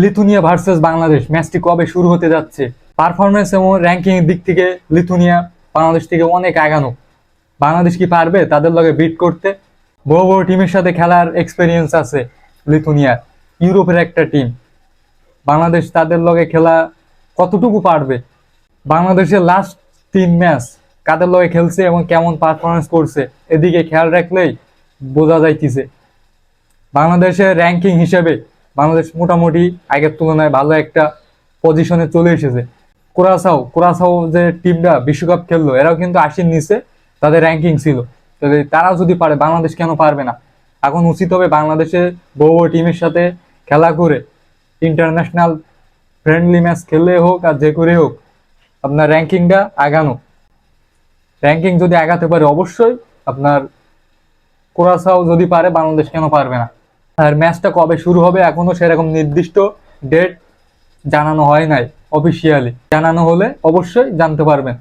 Lithuania versus Bangladesh ম্যাচটি কবে শুরু হতে যাচ্ছে? পারফরমেন্স এবং র্যাঙ্কিং এর দিক থেকে লিথুনিয়া বাংলাদেশ থেকে অনেক আগানো। বাংলাদেশ কি পারবে তাদের লগে বিট করতে? বড় বড় টিমের সাথে খেলার এক্সপেরিয়েন্স আছে লিথুনিয়ার, ইউরোপের একটা টিম। বাংলাদেশ তাদের লগে খেলা কতটুকু পারবে? বাংলাদেশের লাস্ট 3 ম্যাচ কাদের লগে খেলছে এবং কেমন পারফরমেন্স করছে এদিকে খেয়াল রাখলেই বোঝা যাইতেছে। বাংলাদেশের র্যাঙ্কিং হিসেবে বাংলাদেশ মোটামুটি আগের তুলনায় ভালো একটা পজিশনে চলে এসেছে। কোরাসাও যে টিমটা বিশ্বকাপ খেললো এরাও কিন্তু 80-র নিচে তাদের র্যাঙ্কিং ছিল। তাহলে তারা যদি পারে বাংলাদেশ কেন পারবে না? এখন উচিত হবে বাংলাদেশের বড় বড় টিমের সাথে খেলা করে ইন্টারন্যাশনাল ফ্রেন্ডলি ম্যাচ খেললে হোক আর যে করে হোক আপনার র্যাঙ্কিংটা আগানো। র্যাঙ্কিং যদি আগাতে পারে অবশ্যই আপনার কোরাসাও যদি পারে বাংলাদেশ কেন পারবে না? আর ম্যাচটা কবে শুরু হবে এখনো সেরকম নির্দিষ্ট ডেট জানানো হয় নাই, অফিসিয়ালি জানানো হলে অবশ্যই জানতে পারবেন।